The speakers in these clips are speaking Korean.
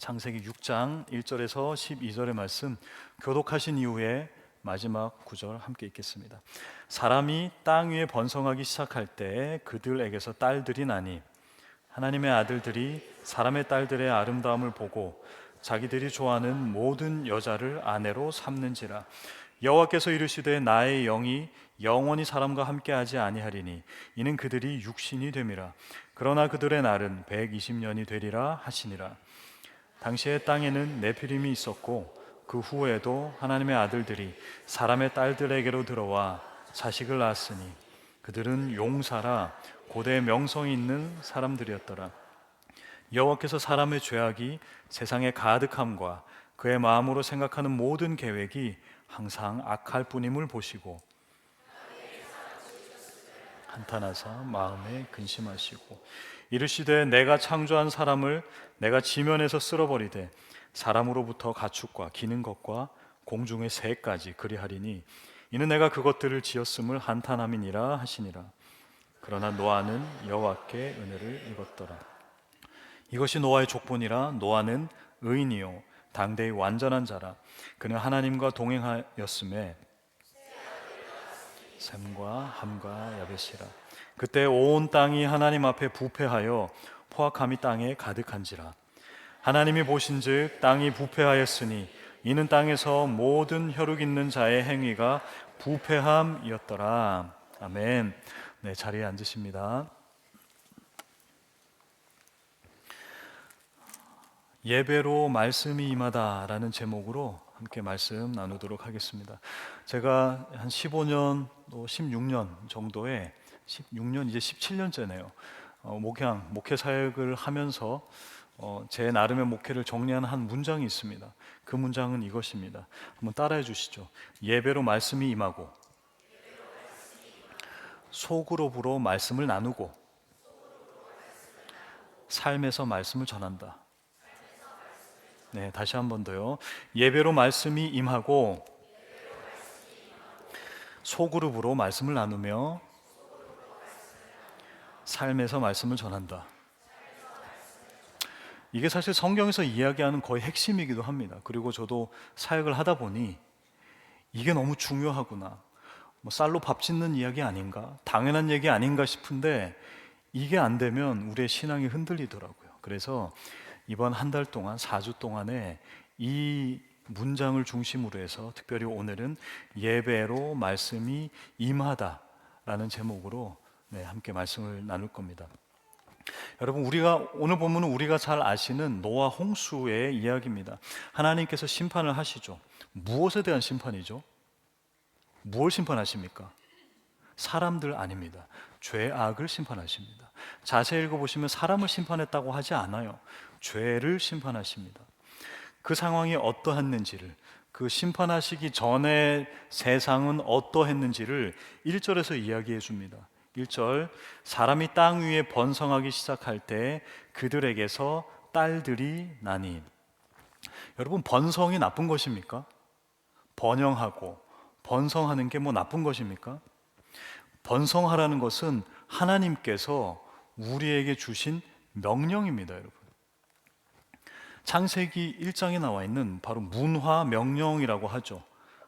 창세기 6장 1절에서 12절의 말씀 교독하신 이후에 마지막 구절 함께 읽겠습니다. 사람이 땅 위에 번성하기 시작할 때 그들에게서 딸들이 나니 하나님의 아들들이 사람의 딸들의 아름다움을 보고 자기들이 좋아하는 모든 여자를 아내로 삼는지라. 여호와께서 이르시되 나의 영이 영원히 사람과 함께하지 아니하리니 이는 그들이 육신이 됨이라. 그러나 그들의 날은 120년이 되리라 하시니라. 당시에 땅에는 네피림이 있었고 그 후에도 하나님의 아들들이 사람의 딸들에게로 들어와 자식을 낳았으니 그들은 용사라 고대 명성이 있는 사람들이었더라. 여호와께서 사람의 죄악이 세상에 가득함과 그의 마음으로 생각하는 모든 계획이 항상 악할 뿐임을 보시고 한탄하사 마음에 근심하시고 이르시되 내가 창조한 사람을 내가 지면에서 쓸어버리되 사람으로부터 가축과 기는 것과 공중의 새까지 그리하리니 이는 내가 그것들을 지었음을 한탄함이니라 하시니라. 그러나 노아는 여호와께 은혜를 입었더라. 이것이 노아의 족본이라. 노아는 의인이요 당대의 완전한 자라. 그는 하나님과 동행하였음에 셈과 함과 야벳이라. 그때 온 땅이 하나님 앞에 부패하여 포악함이 땅에 가득한지라. 하나님이 보신즉 땅이 부패하였으니 이는 땅에서 모든 혈육 있는 자의 행위가 부패함이었더라. 아멘. 네, 자리에 앉으십니다. 예배로 말씀이 임하다라는 제목으로 함께 말씀 나누도록 하겠습니다. 제가 한 15년, 또 16년 정도의 16년 이제 17년째네요. 목회 사역을 하면서 제 나름의 목회를 정리하는 한 문장이 있습니다. 그 문장은 이것입니다. 한번 따라해 주시죠. 예배로 말씀이 임하고 속으로 불어 말씀을 나누고 삶에서 말씀을 전한다. 네, 다시 한 번 더요. 예배로 말씀이 임하고 소그룹으로 말씀을 나누며 삶에서 말씀을 전한다. 이게 사실 성경에서 이야기하는 거의 핵심이기도 합니다. 그리고 저도 사역을 하다 보니 이게 너무 중요하구나. 쌀로 밥 짓는 이야기 아닌가? 당연한 얘기 아닌가 싶은데 이게 안 되면 우리의 신앙이 흔들리더라고요. 그래서 이번 한 달 동안 4주 동안에 이 문장을 중심으로 해서 특별히 오늘은 예배로 말씀이 임하다라는 제목으로 함께 말씀을 나눌 겁니다. 여러분, 오늘 본문은 우리가 잘 아시는 노아 홍수의 이야기입니다. 하나님께서 심판을 하시죠. 무엇에 대한 심판이죠? 무엇을 심판하십니까? 사람들 아닙니다. 죄악을 심판하십니다. 자세히 읽어보시면 사람을 심판했다고 하지 않아요. 죄를 심판하십니다. 그 상황이 어떠했는지를, 그 심판하시기 전에 세상은 어떠했는지를 1절에서 이야기해 줍니다. 1절, 사람이 땅 위에 번성하기 시작할 때 그들에게서 딸들이 나니. 여러분, 번성이 나쁜 것입니까? 번영하고 번성하는 게 뭐 나쁜 것입니까? 번성하라는 것은 하나님께서 우리에게 주신 명령입니다, 여러분. 창세기 1장에 나와 있는 바로 문화 명령이라고 하죠.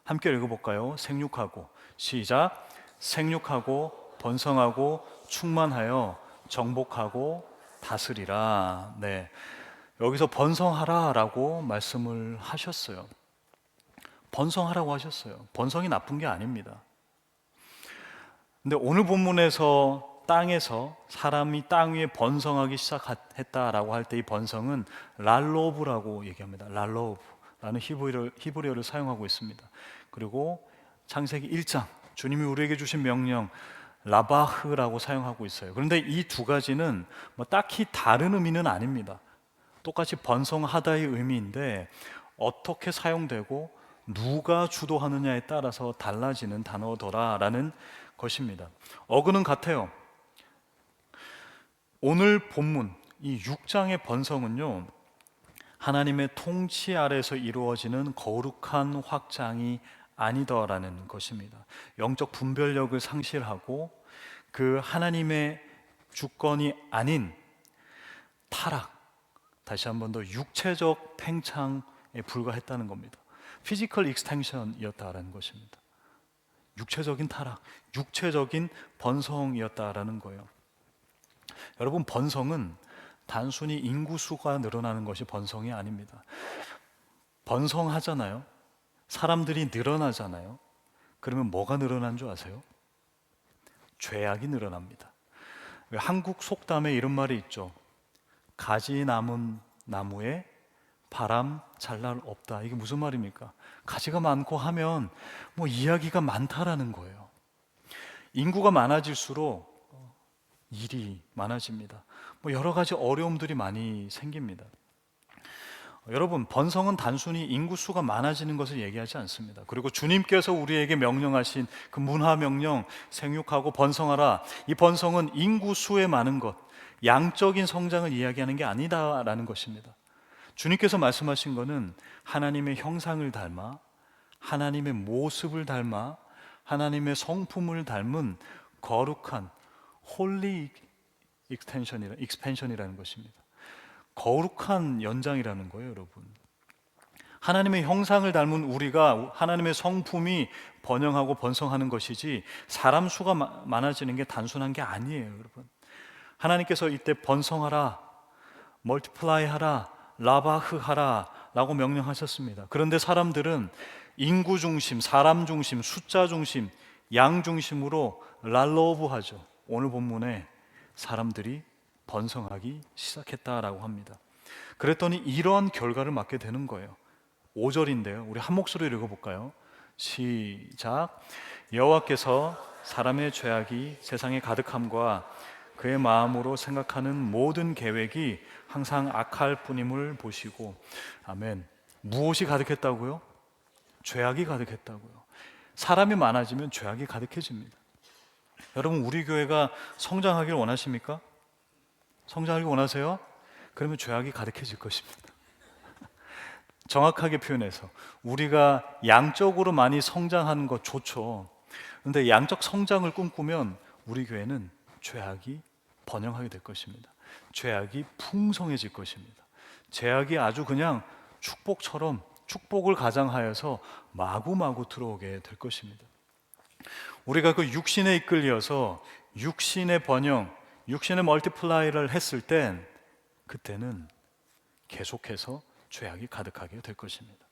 함께 읽어볼까요? 생육하고, 시작. 생육하고 번성하고 충만하여 정복하고 다스리라. 네, 여기서 번성하라라고 말씀을 하셨어요. 번성하라고 하셨어요. 번성이 나쁜 게 아닙니다. 근데 오늘 본문에서 땅에서 사람이 땅 위에 번성하기 시작했다라고 할 때 이 번성은 랄로브라고 얘기합니다. 랄로브라는 히브리어를 사용하고 있습니다. 그리고 창세기 1장 주님이 우리에게 주신 명령 라바흐라고 사용하고 있어요. 그런데 이 두 가지는 딱히 다른 의미는 아닙니다. 똑같이 번성하다의 의미인데 어떻게 사용되고 누가 주도하느냐에 따라서 달라지는 단어더라라는 것입니다. 어근은 같아요. 오늘 본문 이 6장의 번성은요, 하나님의 통치 아래서 이루어지는 거룩한 확장이 아니더라는 것입니다. 영적 분별력을 상실하고 그 하나님의 주권이 아닌 타락, 다시 한 번 더 육체적 팽창에 불과했다는 겁니다. 피지컬 익스텐션이었다라는 것입니다. 육체적인 타락, 육체적인 번성이었다라는 거예요. 여러분, 번성은 단순히 인구수가 늘어나는 것이 번성이 아닙니다. 번성하잖아요. 사람들이 늘어나잖아요. 그러면 뭐가 늘어난 줄 아세요? 죄악이 늘어납니다. 한국 속담에 이런 말이 있죠. 가지 남은 나무에 바람 잘 날 없다. 이게 무슨 말입니까? 가지가 많고 하면 뭐 이야기가 많다라는 거예요. 인구가 많아질수록 일이 많아집니다. 뭐 여러 가지 어려움들이 많이 생깁니다. 여러분, 번성은 단순히 인구수가 많아지는 것을 얘기하지 않습니다. 그리고 주님께서 우리에게 명령하신 그 문화 명령, 생육하고 번성하라. 이 번성은 인구수의 많은 것, 양적인 성장을 이야기하는 게 아니다라는 것입니다. 주님께서 말씀하신 것은 하나님의 형상을 닮아, 하나님의 모습을 닮아, 하나님의 성품을 닮은 거룩한 홀리 익스펜션이라는 것입니다. 거룩한 연장이라는 거예요, 여러분. 하나님의 형상을 닮은 우리가 하나님의 성품이 번영하고 번성하는 것이지 사람 수가 많아지는 게 단순한 게 아니에요, 여러분. 하나님께서 이때 번성하라, 멀티플라이 하라, 라바흐 하라 라고 명령하셨습니다. 그런데 사람들은 인구 중심, 사람 중심, 숫자 중심, 양 중심으로 랄로브 하죠. 오늘 본문에 사람들이 번성하기 시작했다라고 합니다. 그랬더니 이러한 결과를 맞게 되는 거예요. 5절인데요. 우리 한 목소리로 읽어볼까요? 시작. 여호와께서 사람의 죄악이 세상에 가득함과 그의 마음으로 생각하는 모든 계획이 항상 악할 뿐임을 보시고. 아멘. 무엇이 가득했다고요? 죄악이 가득했다고요. 사람이 많아지면 죄악이 가득해집니다. 여러분, 우리 교회가 성장하길 원하십니까? 성장하길 원하세요? 그러면 죄악이 가득해질 것입니다. 정확하게 표현해서 우리가 양적으로 많이 성장하는 것 좋죠. 그런데 양적 성장을 꿈꾸면 우리 교회는 죄악이 번영하게 될 것입니다. 죄악이 풍성해질 것입니다. 죄악이 아주 그냥 축복처럼 축복을 가장하여서 마구마구 들어오게 될 것입니다. 우리가 그 육신에 이끌려서 육신의 번영, 육신의 멀티플라이를 했을 땐 그때는 계속해서 죄악이 가득하게 될 것입니다.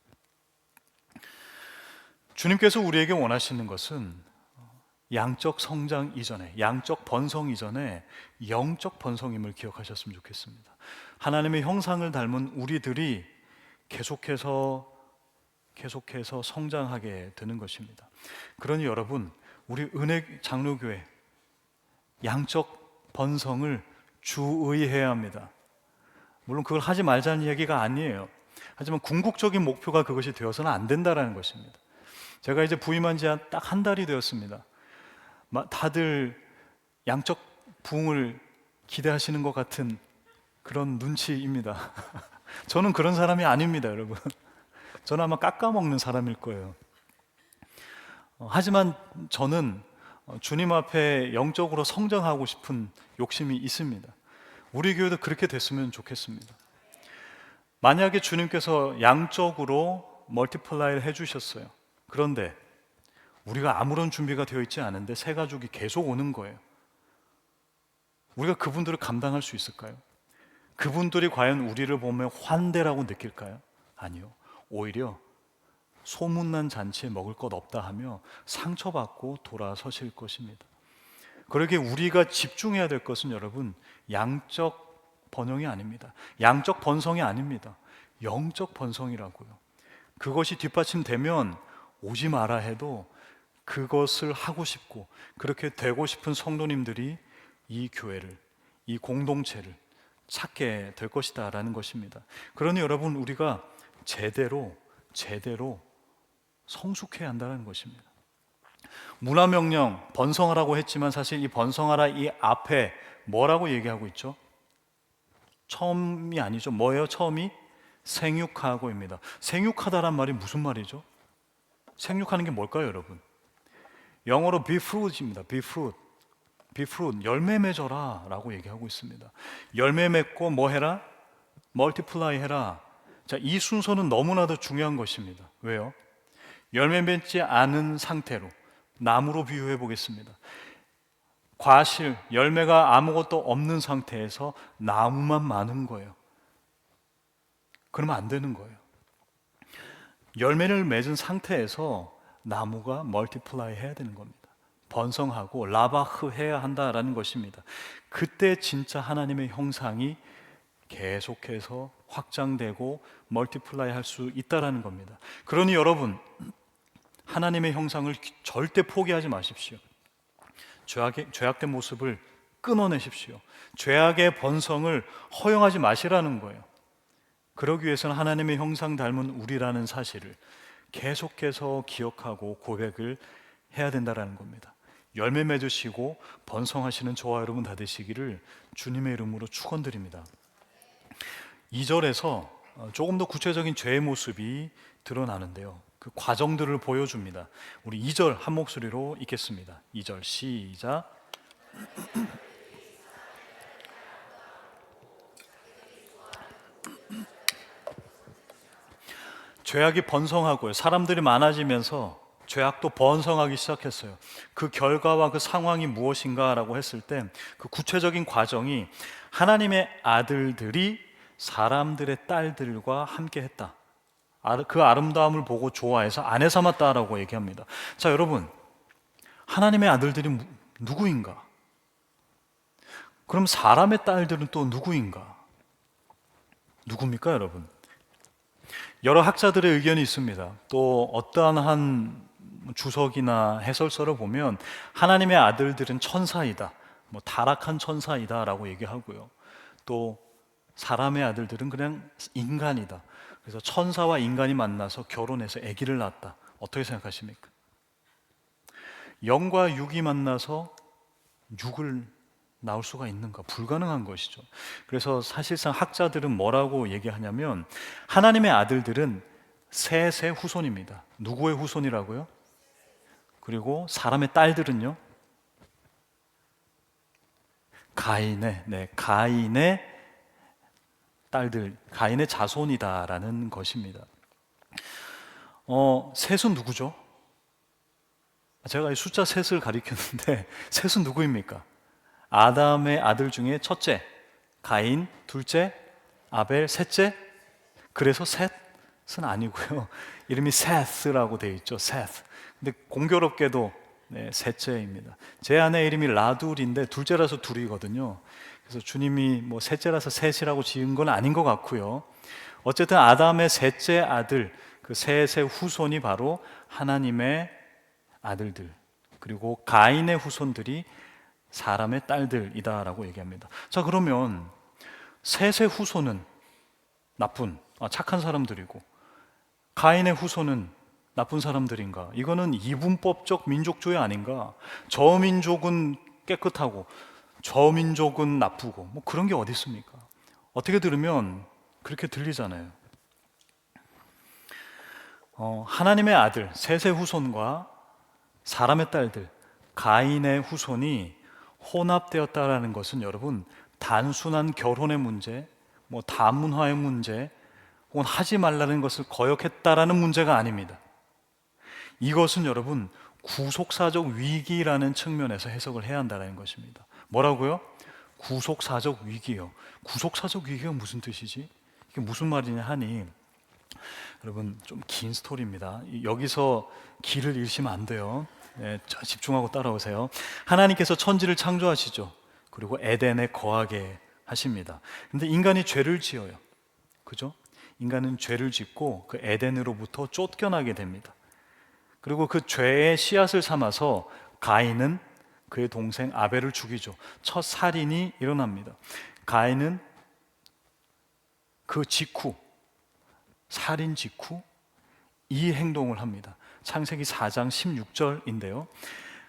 주님께서 우리에게 원하시는 것은 양적 성장 이전에, 양적 번성 이전에 영적 번성임을 기억하셨으면 좋겠습니다. 하나님의 형상을 닮은 우리들이 계속해서 성장하게 되는 것입니다. 그러니 여러분, 우리 은혜 장로교회 양적 번성을 주의해야 합니다. 물론 그걸 하지 말자는 얘기가 아니에요. 하지만 궁극적인 목표가 그것이 되어서는 안 된다는 것입니다. 제가 이제 부임한 지 딱 한 달이 되었습니다. 다들 양적 부흥을 기대하시는 것 같은 그런 눈치입니다. 저는 그런 사람이 아닙니다, 여러분. 저는 아마 깎아먹는 사람일 거예요. 하지만 저는 주님 앞에 영적으로 성장하고 싶은 욕심이 있습니다. 우리 교회도 그렇게 됐으면 좋겠습니다. 만약에 주님께서 양적으로 멀티플라이를 해주셨어요. 그런데 우리가 아무런 준비가 되어 있지 않은데 새 가족이 계속 오는 거예요. 우리가 그분들을 감당할 수 있을까요? 그분들이 과연 우리를 보면 환대라고 느낄까요? 아니요. 오히려 소문난 잔치에 먹을 것 없다 하며 상처받고 돌아서실 것입니다. 그러기에 우리가 집중해야 될 것은 여러분, 양적 번영이 아닙니다. 양적 번성이 아닙니다. 영적 번성이라고요. 그것이 뒷받침되면 오지 마라 해도 그것을 하고 싶고 그렇게 되고 싶은 성도님들이 이 교회를, 이 공동체를 찾게 될 것이다 라는 것입니다. 그러니 여러분, 우리가 제대로 성숙해야 한다는 것입니다. 문화명령 번성하라고 했지만 사실 이 번성하라 이 앞에 뭐라고 얘기하고 있죠? 처음이 아니죠. 뭐예요? 처음이 생육하고입니다. 생육하다란 말이 무슨 말이죠? 생육하는 게 뭘까요, 여러분? 영어로 be fruit입니다. be fruit, 열매 맺어라 라고 얘기하고 있습니다. 열매 맺고 뭐 해라? 멀티플라이 해라. 자, 이 순서는 너무나도 중요한 것입니다. 왜요? 열매 맺지 않은 상태로 나무로 비유해 보겠습니다. 과실, 열매가 아무것도 없는 상태에서 나무만 많은 거예요. 그러면 안 되는 거예요. 열매를 맺은 상태에서 나무가 멀티플라이 해야 되는 겁니다. 번성하고 라바흐 해야 한다라는 것입니다. 그때 진짜 하나님의 형상이 계속해서 확장되고 멀티플라이 할 수 있다라는 겁니다. 그러니 여러분, 하나님의 형상을 절대 포기하지 마십시오. 죄악된 모습을 끊어내십시오. 죄악의 번성을 허용하지 마시라는 거예요. 그러기 위해서는 하나님의 형상 닮은 우리라는 사실을 계속해서 기억하고 고백을 해야 된다는 겁니다. 열매 맺으시고 번성하시는 저와 여러분 다 되시기를 주님의 이름으로 축원드립니다. 2절에서 조금 더 구체적인 죄의 모습이 드러나는데요, 그 과정들을 보여줍니다. 우리 2절 한 목소리로 읽겠습니다. 2절 시작. 죄악이 번성하고요, 사람들이 많아지면서 죄악도 번성하기 시작했어요. 그 결과와 그 상황이 무엇인가라고 했을 때 그 구체적인 과정이 하나님의 아들들이 사람들의 딸들과 함께 했다. 그 아름다움을 보고 좋아해서 아내 삼았다라고 얘기합니다. 자, 여러분, 하나님의 아들들이 누구인가? 그럼 사람의 딸들은 또 누구인가? 누굽니까, 여러분? 여러 학자들의 의견이 있습니다. 또 어떠한 한 주석이나 해설서를 보면 하나님의 아들들은 천사이다, 타락한 천사이다라고 얘기하고요. 또 사람의 아들들은 그냥 인간이다. 그래서 천사와 인간이 만나서 결혼해서 아기를 낳았다. 어떻게 생각하십니까? 영과 육이 만나서 육을 낳을 수가 있는가? 불가능한 것이죠. 그래서 사실상 학자들은 뭐라고 얘기하냐면 하나님의 아들들은 셋의 후손입니다. 누구의 후손이라고요? 그리고 사람의 딸들은요? 가인의 딸들, 가인의 자손이다라는 것입니다. 셋은 누구죠? 제가 이 숫자 셋을 가리켰는데 셋은 누구입니까? 아담의 아들 중에 첫째 가인, 둘째 아벨, 셋째. 그래서 셋은 아니고요, 이름이 셋이라고 되어 있죠. 셋. 근데 공교롭게도 셋째입니다. 제 아내 이름이 라둘인데 둘째라서 둘이거든요. 그래서 주님이 셋째라서 셋이라고 지은 건 아닌 것 같고요. 어쨌든 아담의 셋째 아들, 그 셋의 후손이 바로 하나님의 아들들, 그리고 가인의 후손들이 사람의 딸들이다라고 얘기합니다. 자, 그러면 셋의 후손은 착한 사람들이고 가인의 후손은 나쁜 사람들인가? 이거는 이분법적 민족주의 아닌가? 저 민족은 깨끗하고 저 민족은 나쁘고 그런 게 어디 있습니까? 어떻게 들으면 그렇게 들리잖아요. 하나님의 아들 셋의 후손과 사람의 딸들 가인의 후손이 혼합되었다라는 것은 여러분 단순한 결혼의 문제, 다문화의 문제, 혹은 하지 말라는 것을 거역했다라는 문제가 아닙니다. 이것은 여러분 구속사적 위기라는 측면에서 해석을 해야 한다는 것입니다. 뭐라고요? 구속사적 위기요. 구속사적 위기가 무슨 뜻이지? 이게 무슨 말이냐 하니, 여러분 좀 긴 스토리입니다. 여기서 길을 잃으시면 안 돼요. 집중하고 따라오세요. 하나님께서 천지를 창조하시죠. 그리고 에덴에 거하게 하십니다. 근데 인간이 죄를 지어요. 그죠? 인간은 죄를 짓고 그 에덴으로부터 쫓겨나게 됩니다. 그리고 그 죄의 씨앗을 삼아서 가인은 그의 동생 아벨을 죽이죠. 첫 살인이 일어납니다. 가인은 그 직후, 살인 직후 이 행동을 합니다. 창세기 4장 16절인데요.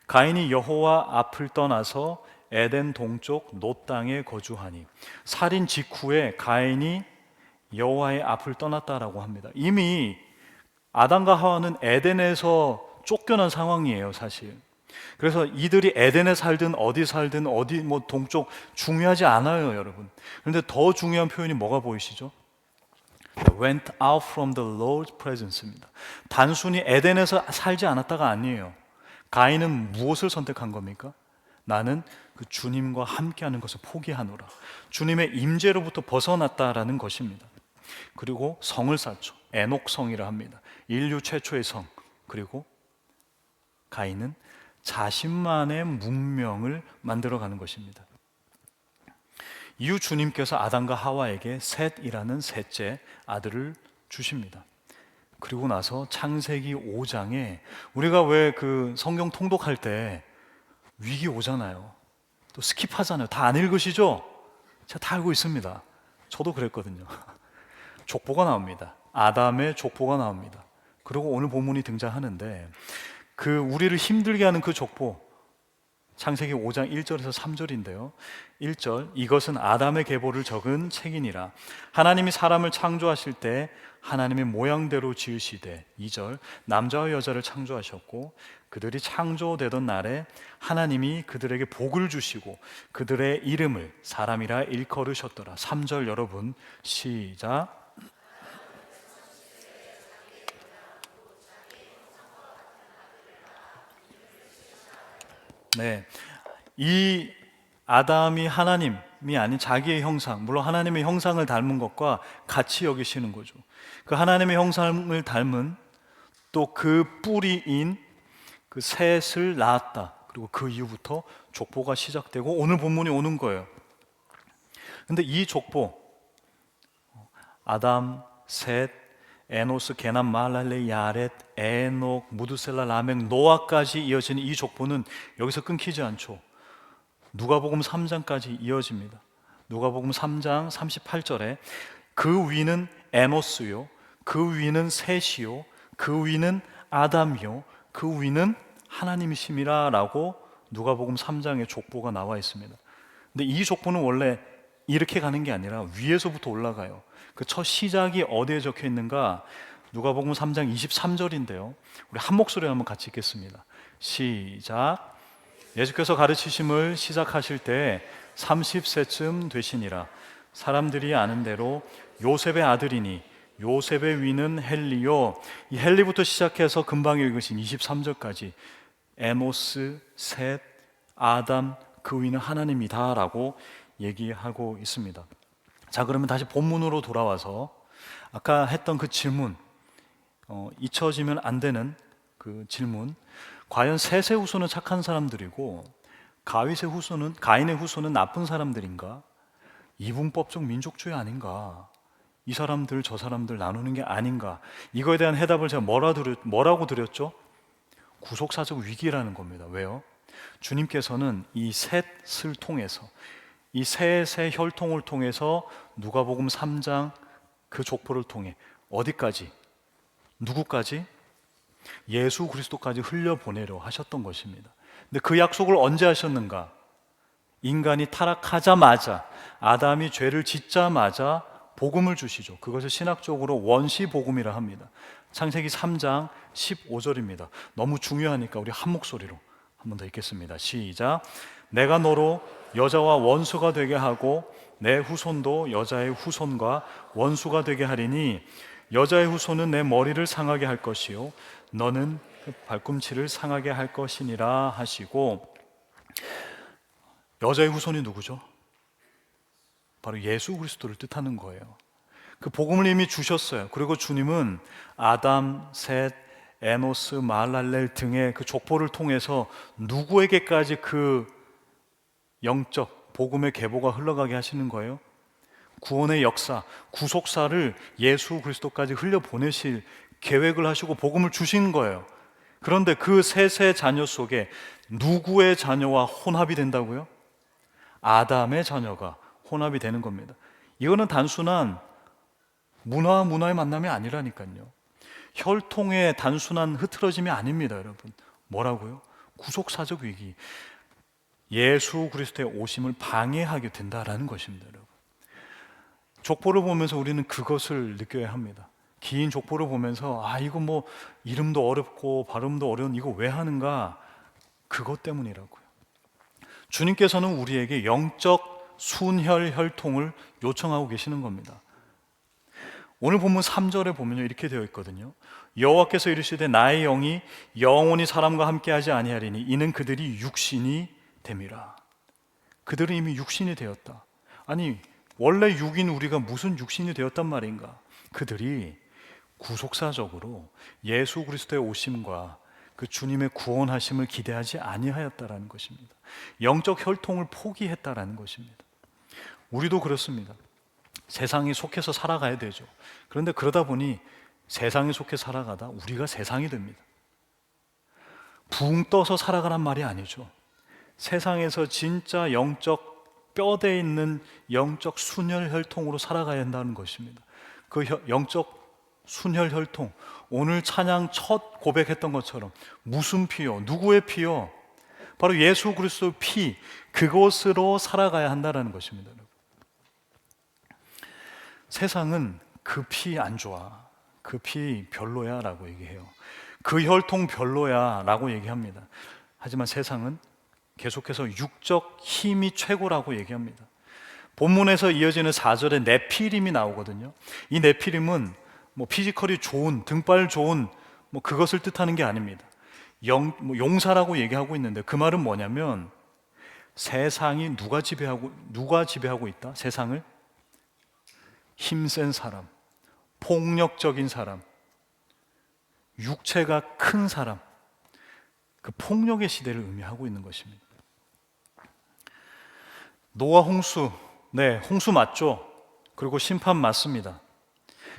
가인이 여호와 앞을 떠나서 에덴 동쪽 놋 땅에 거주하니, 살인 직후에 가인이 여호와의 앞을 떠났다라고 합니다. 이미 아담과 하와는 에덴에서 쫓겨난 상황이에요, 사실. 그래서 이들이 에덴에 살든 어디 살든 어디 뭐 동쪽 중요하지 않아요, 여러분. 그런데 더 중요한 표현이 뭐가 보이시죠? Went out from the Lord's presence입니다. 단순히 에덴에서 살지 않았다가 아니에요. 가인은 무엇을 선택한 겁니까? 나는 그 주님과 함께하는 것을 포기하노라. 주님의 임재로부터 벗어났다라는 것입니다. 그리고 성을 쌓죠. 에녹성이라 합니다. 인류 최초의 성. 그리고 가인은 자신만의 문명을 만들어가는 것입니다. 이후 주님께서 아담과 하와에게 셋이라는 셋째 아들을 주십니다. 그리고 나서 창세기 5장에 우리가 왜 그 성경 통독할 때 위기 오잖아요. 또 스킵하잖아요. 다 안 읽으시죠? 제가 다 알고 있습니다. 저도 그랬거든요. 족보가 나옵니다. 아담의 족보가 나옵니다. 그리고 오늘 본문이 등장하는데 그 우리를 힘들게 하는 그 족보, 창세기 5장 1절에서 3절인데요. 1절, 이것은 아담의 계보를 적은 책이니라. 하나님이 사람을 창조하실 때 하나님의 모양대로 지으시되. 2절, 남자와 여자를 창조하셨고 그들이 창조되던 날에 하나님이 그들에게 복을 주시고 그들의 이름을 사람이라 일컬으셨더라. 3절 여러분 시작. 네, 이 아담이 하나님이 아닌 자기의 형상, 물론 하나님의 형상을 닮은 것과 같이 여기시는 거죠. 그 하나님의 형상을 닮은 또 그 뿌리인 그 셋을 낳았다. 그리고 그 이후부터 족보가 시작되고 오늘 본문이 오는 거예요. 근데 이 족보, 아담, 셋, 에노스, 게남, 말랄레, 야렛, 에녹, 무드셀라, 라멕, 노아까지 이어지는 이 족보는 여기서 끊기지 않죠. 누가복음 3장까지 이어집니다. 누가복음 3장 38절에 그 위는 에노스요, 그 위는 셋이요, 그 위는 아담이요, 그 위는 하나님이심이라 라고 누가복음 3장의 족보가 나와 있습니다. 근데 이 족보는 원래 이렇게 가는 게 아니라 위에서부터 올라가요. 그 첫 시작이 어디에 적혀 있는가? 누가복음 3장 23절인데요. 우리 한 목소리로 한번 같이 읽겠습니다. 시작. 예수께서 가르치심을 시작하실 때 30세쯤 되시니라. 사람들이 아는 대로 요셉의 아들이니 요셉의 위는 헬리요. 이 헬리부터 시작해서 금방 읽으신 23절까지 에노스, 셋, 아담, 그 위는 하나님이다라고 얘기하고 있습니다. 자, 그러면 다시 본문으로 돌아와서 아까 했던 그 질문, 잊혀지면 안 되는 그 질문, 과연 셋의 후손은 착한 사람들이고 가인의 후손은 나쁜 사람들인가? 이분법적 민족주의 아닌가? 이 사람들 저 사람들 나누는 게 아닌가? 이거에 대한 해답을 제가 뭐라고 드렸죠? 구속사적 위기라는 겁니다. 왜요? 주님께서는 이 셋을 통해서, 이 셋의 혈통을 통해서 누가복음 3장 그 족보를 통해 어디까지? 누구까지? 예수 그리스도까지 흘려보내려 하셨던 것입니다. 근데 그 약속을 언제 하셨는가? 인간이 타락하자마자, 아담이 죄를 짓자마자 복음을 주시죠. 그것을 신학적으로 원시복음이라 합니다. 창세기 3장 15절입니다. 너무 중요하니까 우리 한 목소리로 한 번 더 읽겠습니다. 시작. 내가 너로 여자와 원수가 되게 하고 내 후손도 여자의 후손과 원수가 되게 하리니 여자의 후손은 내 머리를 상하게 할 것이요 너는 그 발꿈치를 상하게 할 것이니라 하시고, 여자의 후손이 누구죠? 바로 예수 그리스도를 뜻하는 거예요. 그 복음을 이미 주셨어요. 그리고 주님은 아담, 셋, 에노스, 마할랄렐 등의 그 족보를 통해서 누구에게까지 그 영적 복음의 계보가 흘러가게 하시는 거예요? 구원의 역사, 구속사를 예수 그리스도까지 흘려보내실 계획을 하시고 복음을 주신 거예요. 그런데 그 셋의 자녀 속에 누구의 자녀와 혼합이 된다고요? 아담의 자녀가 혼합이 되는 겁니다. 이거는 단순한 문화와 문화의 만남이 아니라니까요. 혈통의 단순한 흐트러짐이 아닙니다, 여러분. 뭐라고요? 구속사적 위기. 예수 그리스도의 오심을 방해하게 된다라는 것입니다, 여러분. 족보를 보면서 우리는 그것을 느껴야 합니다. 긴 족보를 보면서 이거 뭐 이름도 어렵고 발음도 어려운 이거 왜 하는가? 그것 때문이라고요. 주님께서는 우리에게 영적 순혈 혈통을 요청하고 계시는 겁니다. 오늘 본문 3절에 보면요, 이렇게 되어 있거든요. 여호와께서 이르시되 나의 영이 영원히 사람과 함께하지 아니하리니 이는 그들이 육신이 됨이라. 그들은 이미 육신이 되었다. 아니, 원래 육인 우리가 무슨 육신이 되었단 말인가? 그들이 구속사적으로 예수 그리스도의 오심과 그 주님의 구원하심을 기대하지 아니하였다라는 것입니다. 영적 혈통을 포기했다라는 것입니다. 우리도 그렇습니다. 세상에 속해서 살아가야 되죠. 그런데 그러다 보니 세상에 속해 살아가다 우리가 세상이 됩니다. 붕 떠서 살아가란 말이 아니죠. 세상에서 진짜 영적 뼈대 있는 영적 순혈 혈통으로 살아가야 한다는 것입니다. 그 영적 순혈 혈통, 오늘 찬양 첫 고백했던 것처럼 무슨 피요? 누구의 피요? 바로 예수 그리스도의 피, 그것으로 살아가야 한다는 것입니다. 세상은 그 피 안 좋아, 그 피 별로야 라고 얘기해요. 그 혈통 별로야 라고 얘기합니다. 하지만 세상은 계속해서 육적 힘이 최고라고 얘기합니다. 본문에서 이어지는 4절에 네피림이 나오거든요. 이 네피림은 뭐 피지컬이 좋은, 등발 좋은 뭐 그것을 뜻하는 게 아닙니다. 용사라고 얘기하고 있는데 그 말은 뭐냐면 세상이 누가 지배하고 있다? 세상을 힘센 사람, 폭력적인 사람, 육체가 큰 사람, 그 폭력의 시대를 의미하고 있는 것입니다. 노아 홍수, 네, 홍수 맞죠? 그리고 심판 맞습니다.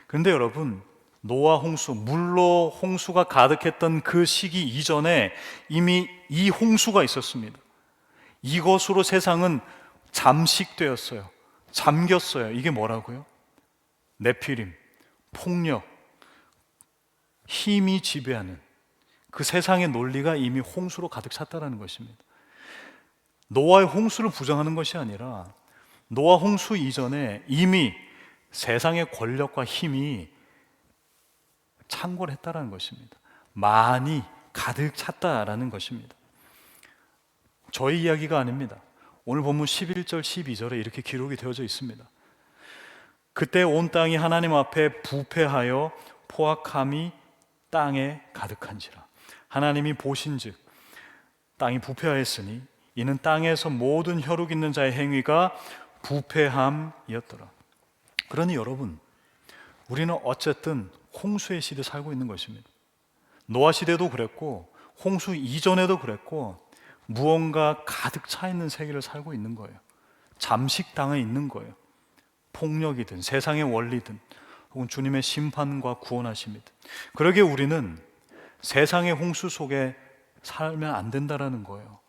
그런데 여러분, 노아 홍수, 물로 홍수가 가득했던 그 시기 이전에 이미 이 홍수가 있었습니다. 이것으로 세상은 잠식되었어요. 잠겼어요. 이게 뭐라고요? 네피림, 폭력, 힘이 지배하는 그 세상의 논리가 이미 홍수로 가득 찼다는 것입니다. 노아의 홍수를 부정하는 것이 아니라 노아 홍수 이전에 이미 세상의 권력과 힘이 창궐했다는 것입니다. 많이 가득 찼다라는 것입니다. 저희 이야기가 아닙니다. 오늘 본문 11절 12절에 이렇게 기록이 되어져 있습니다. 그때 온 땅이 하나님 앞에 부패하여 포악함이 땅에 가득한지라. 하나님이 보신즉 땅이 부패하였으니 이는 땅에서 모든 혈육 있는 자의 행위가 부패함이었더라. 그러니 여러분, 우리는 어쨌든 홍수의 시대에 살고 있는 것입니다. 노아 시대도 그랬고 홍수 이전에도 그랬고 무언가 가득 차 있는 세계를 살고 있는 거예요. 잠식당해 있는 거예요. 폭력이든 세상의 원리든 혹은 주님의 심판과 구원하심이든. 그러기에 우리는 세상의 홍수 속에 살면 안 된다라는 거예요.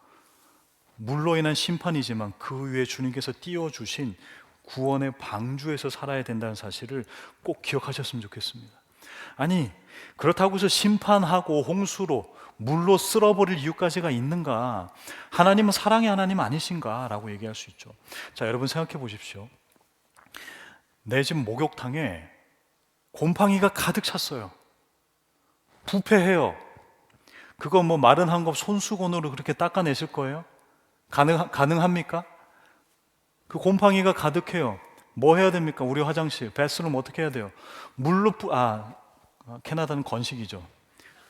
물로 인한 심판이지만 그 위에 주님께서 띄워주신 구원의 방주에서 살아야 된다는 사실을 꼭 기억하셨으면 좋겠습니다. 아니, 그렇다고 해서 심판하고 홍수로 물로 쓸어버릴 이유까지가 있는가? 하나님은 사랑의 하나님 아니신가? 라고 얘기할 수 있죠. 자, 여러분 생각해 보십시오. 내 집 목욕탕에 곰팡이가 가득 찼어요. 부패해요. 그거 뭐 마른 한 컵 손수건으로 그렇게 닦아내실 거예요? 가능합니까? 그 곰팡이가 가득해요. 뭐 해야 됩니까? 우리 화장실, 베스룸 어떻게 해야 돼요? 물로 캐나다는 건식이죠.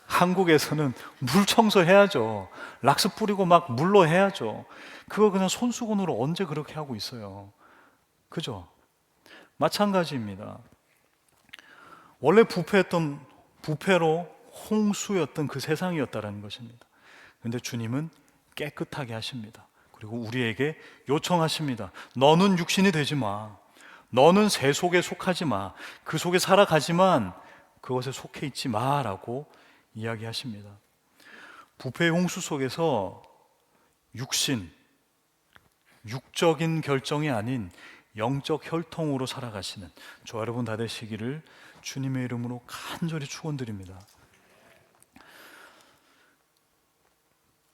한국에서는 물 청소해야죠. 락스 뿌리고 막 물로 해야죠. 그거 그냥 손수건으로 언제 그렇게 하고 있어요? 그죠? 마찬가지입니다. 원래 부패로 홍수였던 그 세상이었다라는 것입니다. 그런데 주님은 깨끗하게 하십니다. 그리고 우리에게 요청하십니다. 너는 육신이 되지 마. 너는 새 속에 속하지 마. 그 속에 살아가지만 그것에 속해 있지 마라고 이야기하십니다. 부패의 홍수 속에서 육적인 결정이 아닌 영적 혈통으로 살아가시는 저 여러분 다 되시기를 주님의 이름으로 간절히 축원드립니다.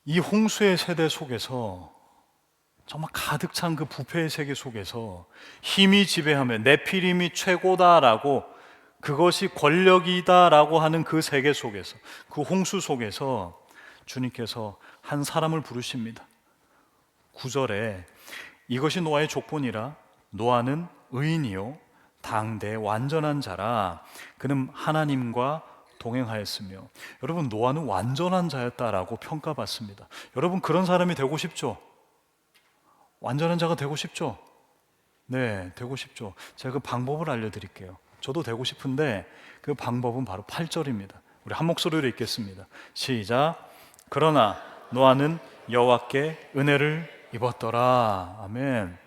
이 홍수의 세대 속에서 정말 가득 찬 그 부패의 세계 속에서 힘이 지배하며 네피림이 최고다라고, 그것이 권력이다라고 하는 그 세계 속에서, 그 홍수 속에서 주님께서 한 사람을 부르십니다. 9절에 이것이 노아의 족본이라 노아는 의인이요 당대 완전한 자라 그는 하나님과 동행하였으며. 여러분, 노아는 완전한 자였다라고 평가받습니다. 여러분, 그런 사람이 되고 싶죠? 완전한 자가 되고 싶죠? 네, 되고 싶죠. 제가 그 방법을 알려드릴게요. 저도 되고 싶은데 그 방법은 바로 8절입니다. 우리 한 목소리로 읽겠습니다. 시작. 그러나 노아는 여호와께 은혜를 입었더라. 아멘.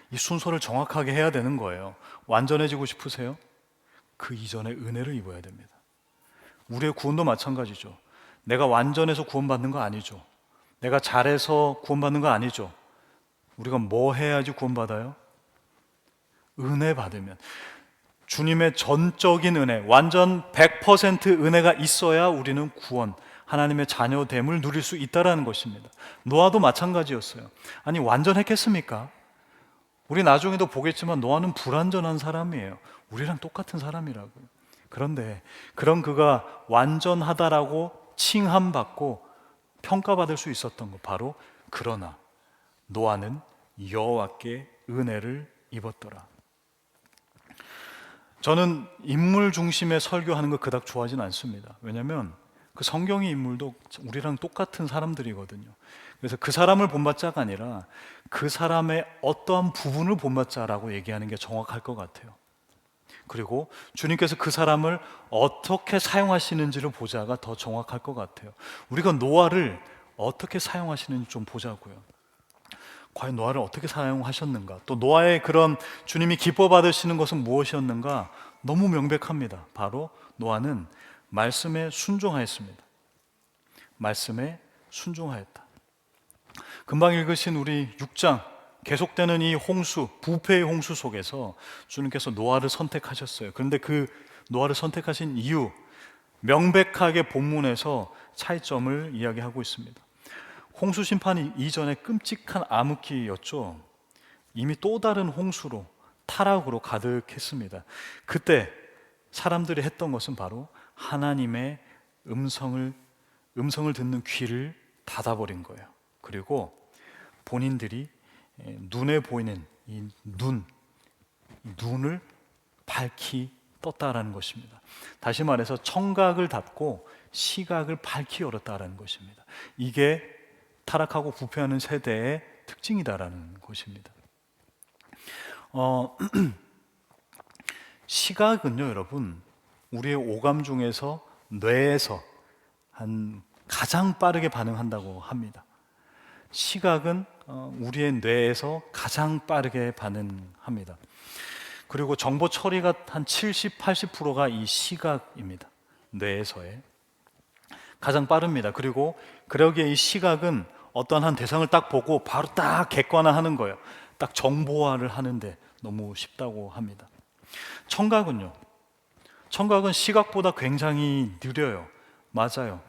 이 순서를 정확하게 해야 되는 거예요. 완전해지고 싶으세요? 그 이전에 은혜를 입어야 됩니다. 우리의 구원도 마찬가지죠. 내가 완전해서 구원받는 거 아니죠. 내가 잘해서 구원받는 거 아니죠. 우리가 뭐 해야지 구원받아요? 은혜 받으면, 주님의 전적인 은혜, 완전 100% 은혜가 있어야 우리는 구원, 하나님의 자녀됨을 누릴 수 있다는 것입니다. 노아도 마찬가지였어요. 아니, 완전했겠습니까? 우리 나중에도 보겠지만 노아는 불완전한 사람이에요. 우리랑 똑같은 사람이라고요. 그런데 그런 그가 완전하다라고 칭함받고 평가받을 수 있었던 것, 바로 그러나 노아는 여호와께 은혜를 입었더라. 저는 인물 중심의 설교하는 거 그닥 좋아하진 않습니다. 왜냐하면 그 성경의 인물도 우리랑 똑같은 사람들이거든요. 그래서 그 사람을 본받자가 아니라 그 사람의 어떠한 부분을 본받자라고 얘기하는 게 정확할 것 같아요. 그리고 주님께서 그 사람을 어떻게 사용하시는지를 보자가 더 정확할 것 같아요. 우리가 노아를 어떻게 사용하시는지 좀 보자고요. 과연 노아를 어떻게 사용하셨는가? 또 노아의 그런 주님이 기뻐 받으시는 것은 무엇이었는가? 너무 명백합니다. 바로 노아는 말씀에 순종하였습니다. 말씀에 순종하였다. 금방 읽으신 우리 6장, 계속되는 이 홍수, 부패의 홍수 속에서 주님께서 노아를 선택하셨어요. 그런데 그 노아를 선택하신 이유, 명백하게 본문에서 차이점을 이야기하고 있습니다. 홍수 심판 이전에 끔찍한 암흑기였죠. 이미 또 다른 홍수로, 타락으로 가득했습니다. 그때 사람들이 했던 것은 바로 하나님의 음성을 듣는 귀를 닫아버린 거예요. 그리고 본인들이 눈에 보이는 이 눈을 밝히 떴다라는 것입니다. 다시 말해서 청각을 닫고 시각을 밝히 열었다라는 것입니다. 이게 타락하고 부패하는 세대의 특징이다라는 것입니다. 시각은요, 여러분, 우리의 오감 중에서 뇌에서 가장 빠르게 반응한다고 합니다. 시각은 우리의 뇌에서 가장 빠르게 반응합니다. 그리고 정보 처리가 한 70, 80%가 이 시각입니다. 뇌에서의 가장 빠릅니다. 그리고 그러기에 이 시각은 어떤 한 대상을 딱 보고 바로 딱 객관화하는 거예요. 딱 정보화를 하는데 너무 쉽다고 합니다. 청각은요, 청각은 시각보다 굉장히 느려요. 맞아요.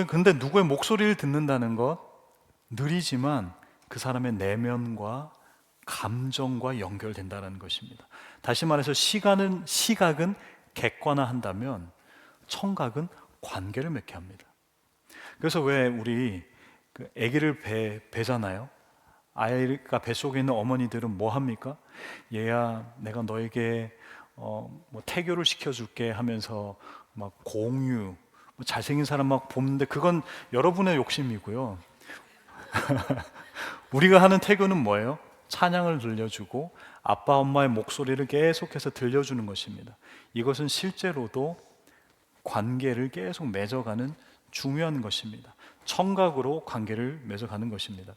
근데 누구의 목소리를 듣는다는 것 느리지만 그 사람의 내면과 감정과 연결된다는 것입니다. 다시 말해서 시각은 객관화한다면 청각은 관계를 맺게 합니다. 그래서 왜 우리 아기를 배잖아요. 아이가 뱃속에 있는 어머니들은 뭐 합니까? 얘야, 내가 너에게 뭐 태교를 시켜줄게 하면서 막 공유, 잘생긴 사람 막 보는데 그건 여러분의 욕심이고요. 우리가 하는 태교는 뭐예요? 찬양을 들려주고 아빠 엄마의 목소리를 계속해서 들려주는 것입니다. 이것은 실제로도 관계를 계속 맺어가는 중요한 것입니다. 청각으로 관계를 맺어가는 것입니다.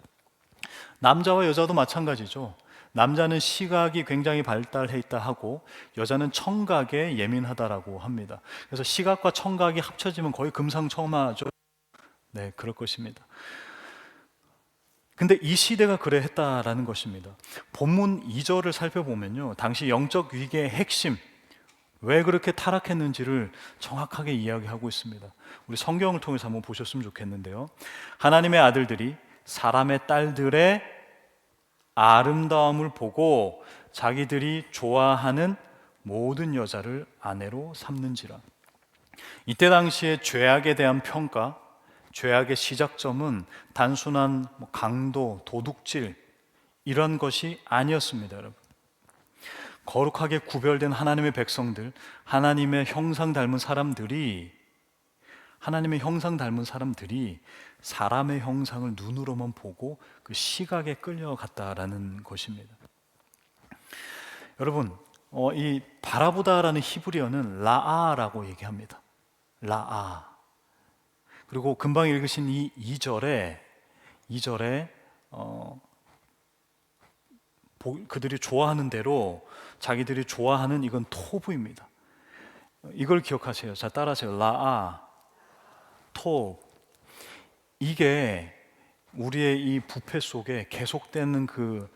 남자와 여자도 마찬가지죠. 남자는 시각이 굉장히 발달해 있다 하고 여자는 청각에 예민하다라고 합니다. 그래서 시각과 청각이 합쳐지면 거의 금상첨화죠. 네, 그럴 것입니다. 근데 이 시대가 그래 했다라는 것입니다. 본문 2절을 살펴보면요, 당시 영적 위기의 핵심, 왜 그렇게 타락했는지를 정확하게 이야기하고 있습니다. 우리 성경을 통해서 한번 보셨으면 좋겠는데요, 하나님의 아들들이 사람의 딸들의 아름다움을 보고 자기들이 좋아하는 모든 여자를 아내로 삼는지라. 이때 당시에 죄악에 대한 평가, 죄악의 시작점은 단순한 강도, 도둑질 이런 것이 아니었습니다, 여러분. 거룩하게 구별된 하나님의 백성들, 하나님의 형상 닮은 사람들이 사람의 형상을 눈으로만 보고 그 시각에 끌려갔다라는 것입니다. 여러분, 이 바라보다라는 히브리어는 라아라고 얘기합니다. 라아. 그리고 금방 읽으신 이 2절에 그들이 좋아하는 대로 자기들이 좋아하는 이건 토브입니다. 이걸 기억하세요. 자, 따라하세요. 라아, 토브. 이게 우리의 이 부패 속에 계속되는 그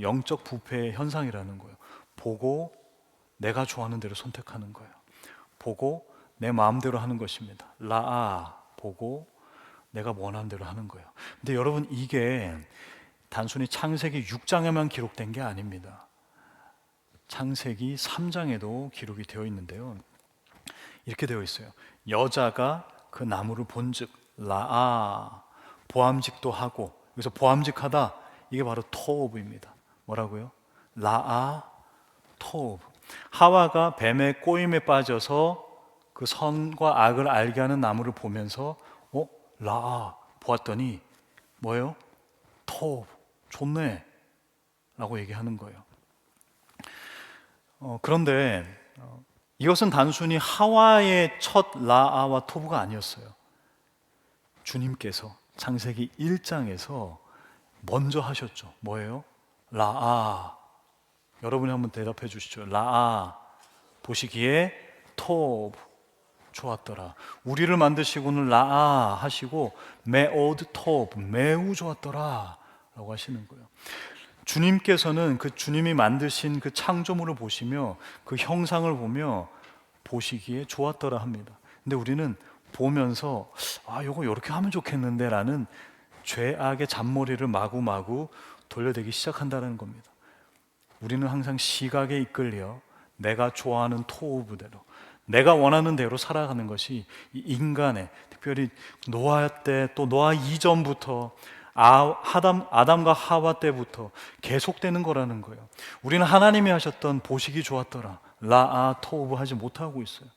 영적 부패의 현상이라는 거예요. 보고 내가 좋아하는 대로 선택하는 거예요. 보고 내 마음대로 하는 것입니다. 라아, 보고 내가 원하는 대로 하는 거예요. 근데 여러분, 이게 단순히 창세기 6장에만 기록된 게 아닙니다. 창세기 3장에도 기록이 되어 있는데요. 이렇게 되어 있어요. 여자가 그 나무를 본즉 라아, 보암직도 하고, 그래서 보암직하다, 이게 바로 토브입니다. 뭐라고요? 라아, 토브. 하와가 뱀의 꼬임에 빠져서 그 선과 악을 알게 하는 나무를 보면서 라아 보았더니 뭐예요? 토브, 좋네 라고 얘기하는 거예요. 그런데 이것은 단순히 하와의 첫 라아와 토브가 아니었어요. 주님께서 창세기 1장에서 먼저 하셨죠. 뭐예요? 라아. 여러분이 한번 대답해 주시죠. 라아, 보시기에 토브, 좋았더라. 우리를 만드시고는 라아 하시고 메오드 토브, 매우 좋았더라 라고 하시는 거예요. 주님께서는 그 주님이 만드신 그 창조물을 보시며 그 형상을 보며 보시기에 좋았더라 합니다. 근데 우리는 보면서 이거 이렇게 하면 좋겠는데 라는 죄악의 잔머리를 마구마구 돌려대기 시작한다는 겁니다. 우리는 항상 시각에 이끌려 내가 좋아하는 토우브대로, 내가 원하는 대로 살아가는 것이 인간의, 특별히 노아 때, 또 노아 이전부터 아담과 하와 때부터 계속되는 거라는 거예요. 우리는 하나님이 하셨던 보시기 좋았더라, 라아 토우브 하지 못하고 있어요.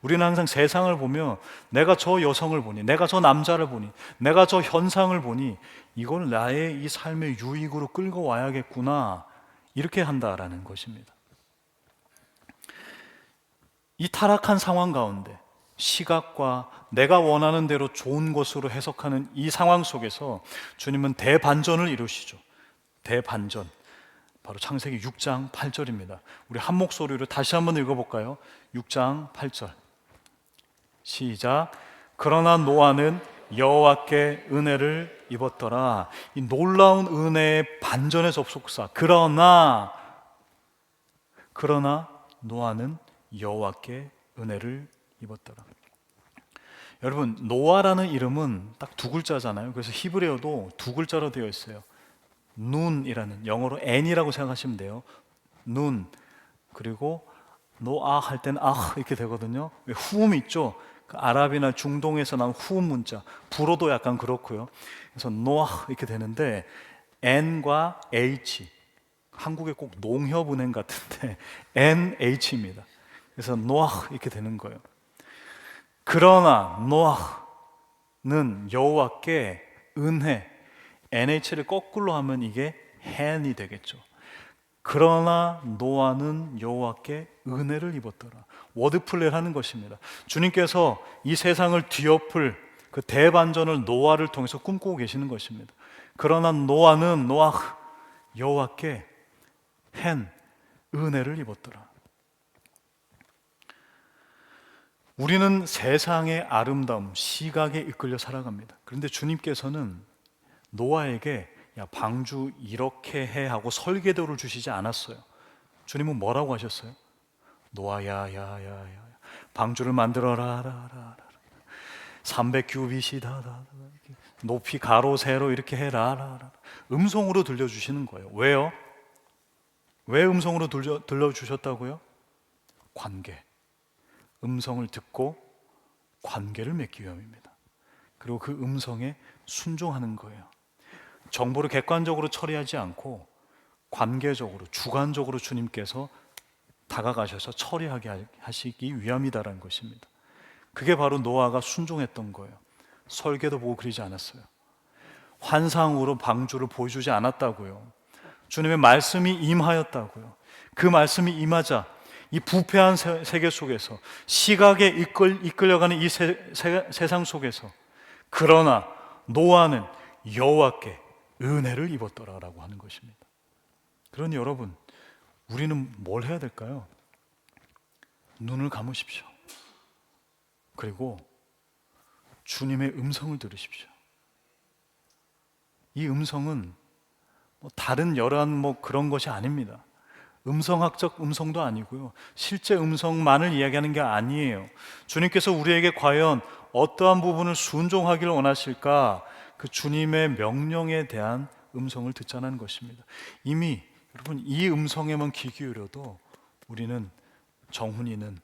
우리는 항상 세상을 보며 내가 저 여성을 보니, 내가 저 남자를 보니, 내가 저 현상을 보니 이걸 나의 이 삶의 유익으로 끌고 와야겠구나, 이렇게 한다라는 것입니다. 이 타락한 상황 가운데 시각과 내가 원하는 대로 좋은 것으로 해석하는 이 상황 속에서 주님은 대반전을 이루시죠. 대반전. 바로 창세기 6장 8절입니다. 우리 한 목소리로 다시 한번 읽어볼까요? 6장 8절. 시작. 그러나 노아는 여호와께 은혜를 입었더라. 이 놀라운 은혜의 반전의 접속사. 그러나 노아는 여호와께 은혜를 입었더라. 여러분, 노아라는 이름은 딱 두 글자잖아요. 그래서 히브리어도 두 글자로 되어 있어요. 눈이라는, 영어로 n이라고 생각하시면 돼요. 눈. 그리고 노아 할 때는 이렇게 되거든요. 왜 후음 있죠? 그 아랍이나 중동에서 나온 후음 문자, 불어도 약간 그렇고요. 그래서 노아 이렇게 되는데 n과 h, 한국에 꼭 농협은행 같은데 NH입니다. 그래서 노아 이렇게 되는 거예요. 그러나 노아는 여호와께 은혜, NH를 거꾸로 하면 이게 hand이 되겠죠. 그러나 노아는 여호와께 은혜를 입었더라. 워드플레이를 하는 것입니다. 주님께서 이 세상을 뒤엎을 그 대반전을 노아를 통해서 꿈꾸고 계시는 것입니다. 그러나 노아는 여호와께 은혜를 입었더라. 우리는 세상의 아름다움, 시각에 이끌려 살아갑니다. 그런데 주님께서는 노아에게 방주 이렇게 해 하고 설계도를 주시지 않았어요. 주님은 뭐라고 하셨어요? 노아야, 방주를 만들어라, 300규빗이다, 높이 가로 세로 이렇게 해라. 음성으로 들려주시는 거예요. 왜요? 왜 음성으로 들려주셨다고요? 관계. 음성을 듣고 관계를 맺기 위함입니다. 그리고 그 음성에 순종하는 거예요. 정보를 객관적으로 처리하지 않고 관계적으로, 주관적으로 주님께서 다가가셔서 처리하게 하시기 위함이다라는 것입니다. 그게 바로 노아가 순종했던 거예요. 설계도 보고 그러지 않았어요. 환상으로 방주를 보여주지 않았다고요. 주님의 말씀이 임하였다고요. 그 말씀이 임하자 이 부패한 세계 속에서, 시각에 이끌려가는 이 세상 속에서, 그러나 노아는 여호와께 은혜를 입었더라라고 하는 것입니다. 그러니 여러분, 우리는 뭘 해야 될까요? 눈을 감으십시오. 그리고 주님의 음성을 들으십시오. 이 음성은 다른 여러한 그런 것이 아닙니다. 음성학적 음성도 아니고요, 실제 음성만을 이야기하는 게 아니에요. 주님께서 우리에게 과연 어떠한 부분을 순종하기를 원하실까? 그 주님의 명령에 대한 음성을 듣자는 것입니다. 이미 여러분, 이 음성에만 귀 기울여도 우리는 정훈이는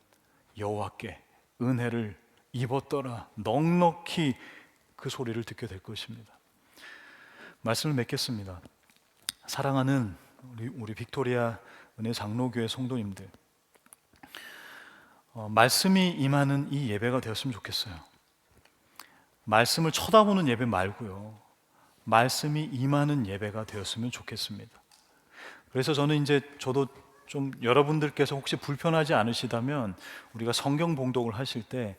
여호와께 은혜를 입었더라, 넉넉히 그 소리를 듣게 될 것입니다. 말씀을 맺겠습니다. 사랑하는 우리 빅토리아 은혜 장로교회 성도님들, 말씀이 임하는 이 예배가 되었으면 좋겠어요. 말씀을 쳐다보는 예배 말고요, 말씀이 임하는 예배가 되었으면 좋겠습니다. 그래서 저도 좀, 여러분들께서 혹시 불편하지 않으시다면 우리가 성경 봉독을 하실 때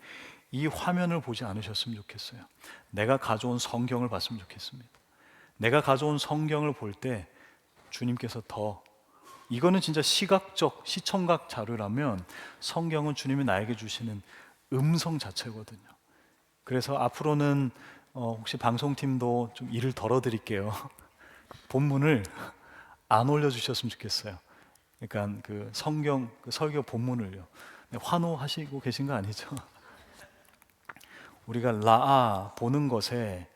이 화면을 보지 않으셨으면 좋겠어요. 내가 가져온 성경을 봤으면 좋겠습니다. 내가 가져온 성경을 볼 때 주님께서 이거는 진짜 시각적, 시청각 자료라면 성경은 주님이 나에게 주시는 음성 자체거든요. 그래서 앞으로는 혹시 방송팀도 좀 일을 덜어드릴게요. 본문을 안 올려주셨으면 좋겠어요. 그러니까 그 성경, 그 설교 본문을요. 환호하시고 계신 거 아니죠? 우리가 라아, 보는 것에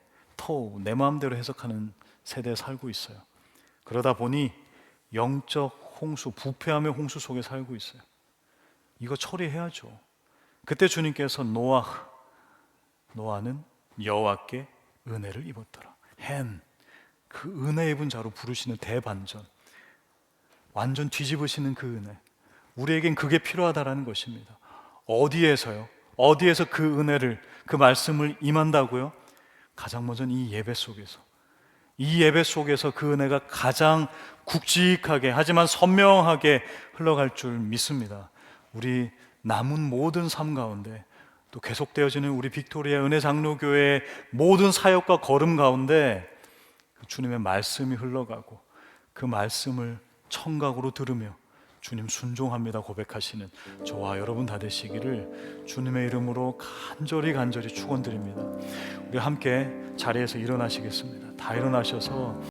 내 마음대로 해석하는 세대에 살고 있어요. 그러다 보니 영적 홍수, 부패함의 홍수 속에 살고 있어요. 이거 처리해야죠. 그때 주님께서 노아는 여호와께 은혜를 입었더라, 그 은혜 입은 자로 부르시는 대반전, 완전 뒤집으시는 그 은혜, 우리에겐 그게 필요하다라는 것입니다. 어디에서요? 어디에서 그 은혜를, 그 말씀을 임한다고요? 가장 먼저 이 예배 속에서, 이 예배 속에서 그 은혜가 가장 굵직하게 하지만 선명하게 흘러갈 줄 믿습니다. 우리 남은 모든 삶 가운데, 또 계속되어지는 우리 빅토리아 은혜 장로교회의 모든 사역과 걸음 가운데 주님의 말씀이 흘러가고 그 말씀을 청각으로 들으며 주님 순종합니다 고백하시는 저와 여러분 다 되시기를 주님의 이름으로 간절히 축원드립니다. 우리 함께 자리에서 일어나시겠습니다. 다 일어나셔서